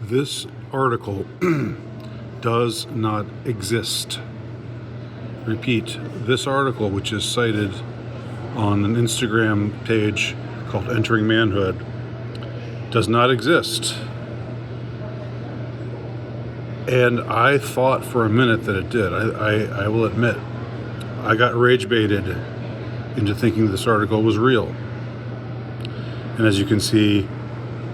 This article does not exist. Repeat, this article, which is cited on an Instagram page called Entering Manhood, does not exist. And I thought for a minute that it did. I will admit, I got rage baited into thinking this article was real. And as you can see,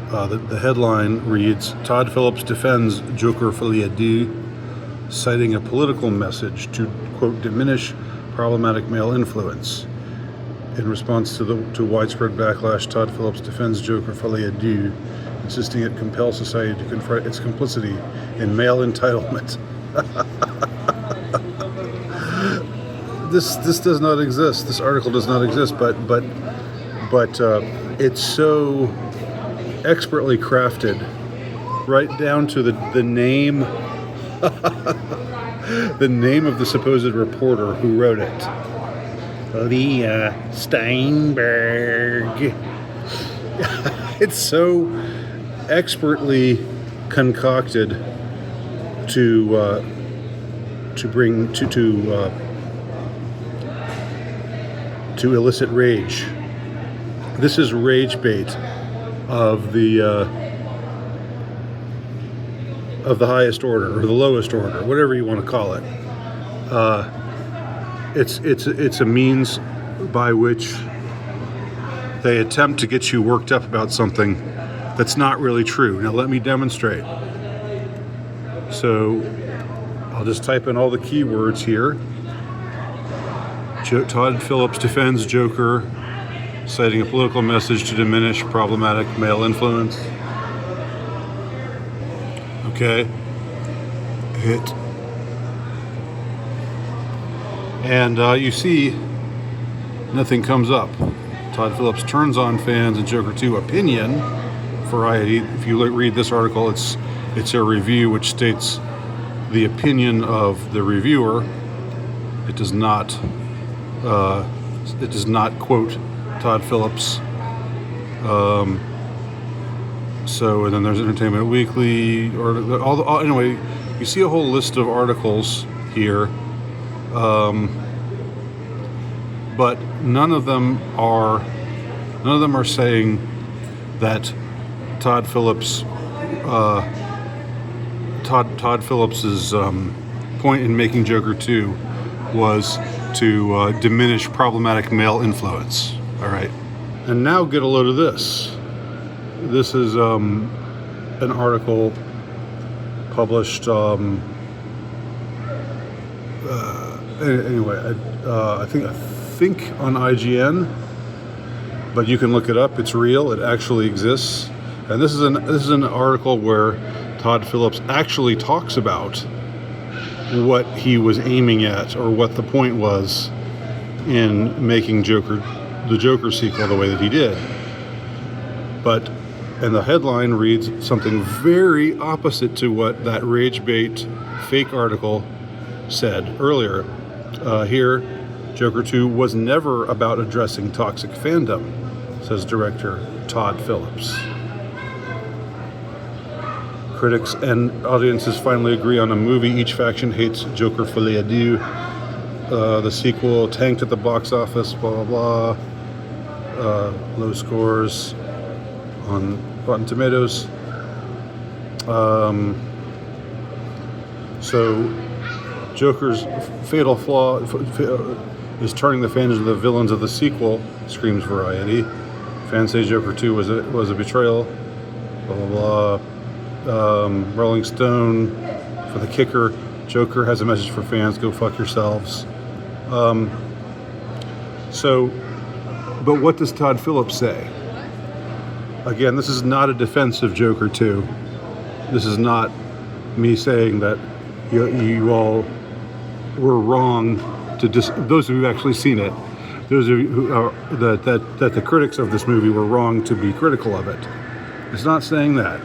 the headline reads, Todd Phillips defends Joker Folie à Deux, citing a political message to, quote, diminish problematic male influence. In response to widespread backlash, Todd Phillips defends Joker Folie à Deux, insisting it compels society to confront its complicity in male entitlement. This does not exist. This article does not exist, but it's so expertly crafted, right down to the name, the name of the supposed reporter who wrote it, Leah Steinberg. It's so expertly concocted to bring to elicit rage. This is rage bait of the highest order or the lowest order, whatever you want to call it. It's a means by which they attempt to get you worked up about something that's not really true. Now let me demonstrate. So I'll just type in all the keywords here. Todd Phillips defends Joker, citing a political message to diminish problematic male influence. Okay. Hit. And you see, nothing comes up. Todd Phillips turns on fans in Joker 2 opinion. Variety. If you read this article, it's a review which states the opinion of the reviewer. It does not quote Todd Phillips. So, and then there's Entertainment Weekly, or anyway, you see a whole list of articles here, but none of them are saying that Todd Phillips's point in making Joker 2 was to diminish problematic male influence. All right. And now get a load of this. This is an article published, anyway, I think on IGN, but you can look it up. It's real. It actually exists. And this is an article where Todd Phillips actually talks about what he was aiming at, or what the point was in making the Joker sequel the way that he did. And the headline reads something very opposite to what that rage bait fake article said earlier. Here, Joker 2 was never about addressing toxic fandom, says director Todd Phillips. Critics and audiences finally agree on a movie. Each faction hates Joker Folie à Deux. The sequel tanked at the box office, blah, blah, blah. Low scores on Rotten Tomatoes. So Joker's fatal flaw is turning the fans into the villains of the sequel, screams Variety. Fans say Joker 2 was a betrayal, blah, blah, blah. Rolling Stone, for the kicker, Joker has a message for fans, go fuck yourselves. But what does Todd Phillips say? Again, this is not a defense of Joker 2. This is not me saying that you all were wrong those of you who've actually seen it, those of you who are, that the critics of this movie were wrong to be critical of it. It's not saying that.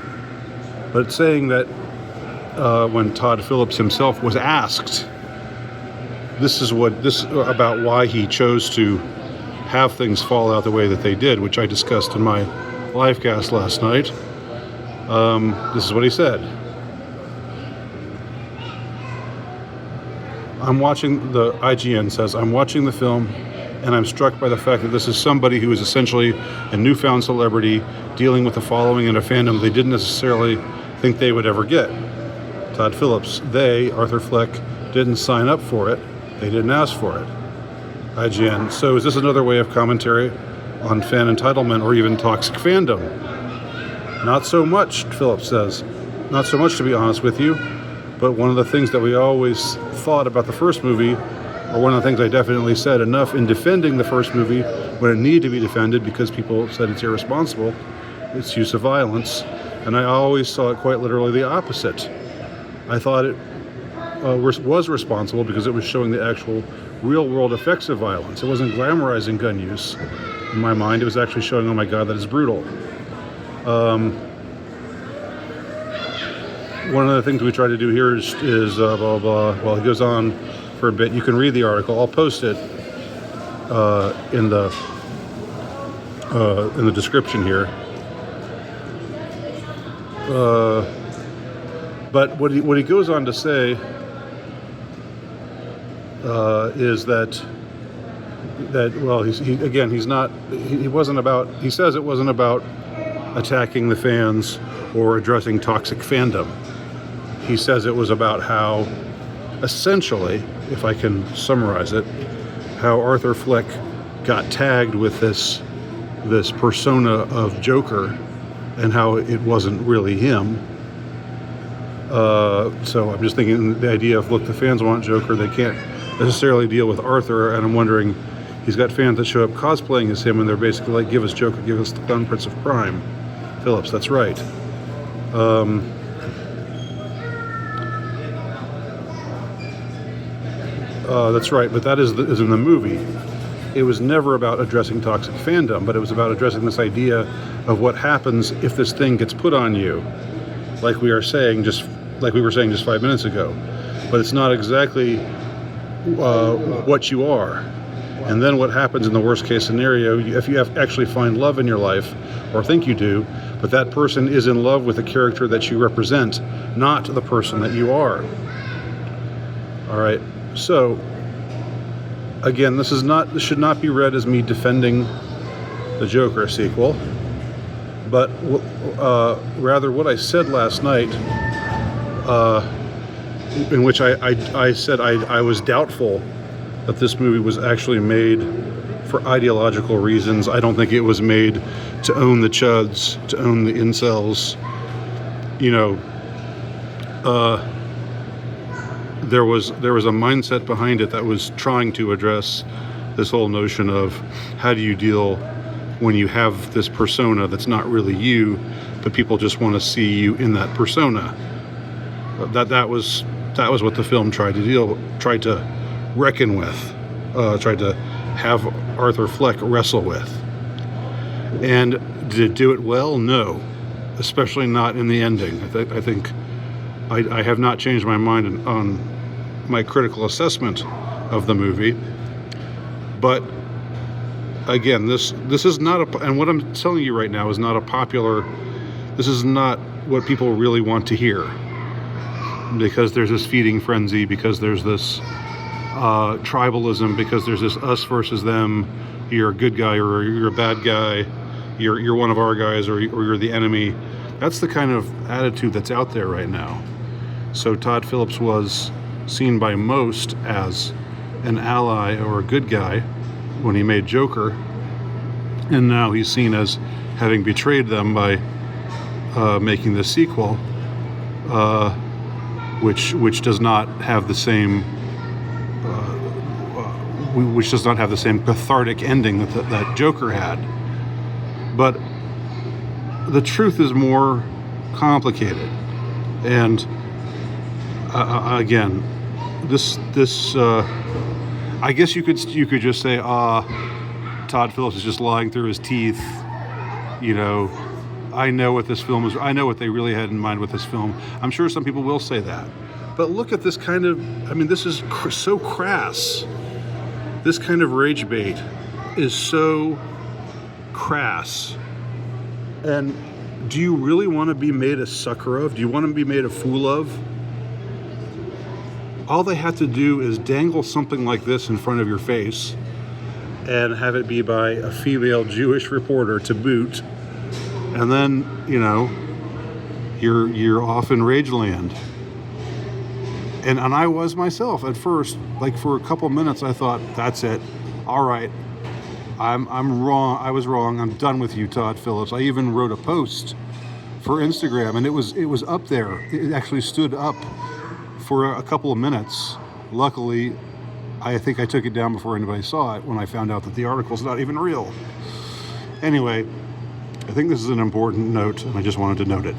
But it's saying that when Todd Phillips himself was asked about why he chose to have things fall out the way that they did, which I discussed in my livecast last night, This is what he said. The IGN says, I'm watching the film and I'm struck by the fact that this is somebody who is essentially a newfound celebrity dealing with a following and a fandom they didn't necessarily think they would ever get. Todd Phillips, Arthur Fleck, didn't sign up for it. They didn't ask for it. IGN, so is this another way of commentary on fan entitlement or even toxic fandom? Not so much, Phillips says. Not so much, to be honest with you. But one of the things that we always thought about the first movie, or one of the things I definitely said enough in defending the first movie when it needed to be defended because people said it's irresponsible, its use of violence, and I always saw it quite literally the opposite. I thought it was responsible because it was showing the actual real-world effects of violence. It wasn't glamorizing gun use. In my mind, it was actually showing, oh my God, that is brutal. One of the things we try to do here is blah, blah, blah. Well, he goes on for a bit. You can read the article. I'll post it in the description here. But what he goes on to say is that well, he says it wasn't about attacking the fans or addressing toxic fandom. He says it was about how, essentially, if I can summarize it, how Arthur Fleck got tagged with this persona of Joker and how it wasn't really him. So I'm just thinking the idea of, look, the fans want Joker, they can't necessarily deal with Arthur, and I'm wondering, he's got fans that show up cosplaying as him, and they're basically like, give us Joker, give us the Clown Prince of Crime. Phillips, that's right. That's right, but that is in the movie. It was never about addressing toxic fandom, but it was about addressing this idea of what happens if this thing gets put on you, like we were saying just 5 minutes ago. But it's not exactly what you are. And then what happens in the worst case scenario, if you actually find love in your life, or think you do, but that person is in love with the character that you represent, not the person that you are. All right. So, again, this should not be read as me defending the Joker sequel, but rather what I said last night, in which I said I was doubtful that this movie was actually made for ideological reasons. I don't think it was made to own the chuds, to own the incels. There was a mindset behind it that was trying to address this whole notion of how do you deal when you have this persona that's not really you, but people just want to see you in that persona. That was what the film tried to reckon with, tried to have Arthur Fleck wrestle with. And did it do it well? No, especially not in the ending. I think I have not changed my mind on my critical assessment of the movie. But again, this is not and what I'm telling you right now is not this is not what people really want to hear. Because there's this feeding frenzy, because there's this tribalism, because there's this us versus them, you're a good guy or you're a bad guy, you're one of our guys or you're the enemy. That's the kind of attitude that's out there right now. So Todd Phillips was seen by most as an ally or a good guy when he made Joker, and now he's seen as having betrayed them by making the sequel, which does not have the same cathartic ending that Joker had. But the truth is more complicated, and again, this I guess you could just say, Todd Phillips is just lying through his teeth. I know what this film is. I know what they really had in mind with this film. I'm sure some people will say that. But look at this kind of, this is so crass. This kind of rage bait is so crass. And do you really want to be made a sucker of? Do you want to be made a fool of? All they have to do is dangle something like this in front of your face and have it be by a female Jewish reporter to boot. And then, you know, you're off in rage land. And I was myself at first. Like for a couple minutes, I thought, that's it. All right, I'm wrong. I was wrong. I'm done with you, Todd Phillips. I even wrote a post for Instagram, and it was up there. It actually stood up for a couple of minutes. Luckily, I think I took it down before anybody saw it when I found out that the article's not even real. Anyway, I think this is an important note, and I just wanted to note it.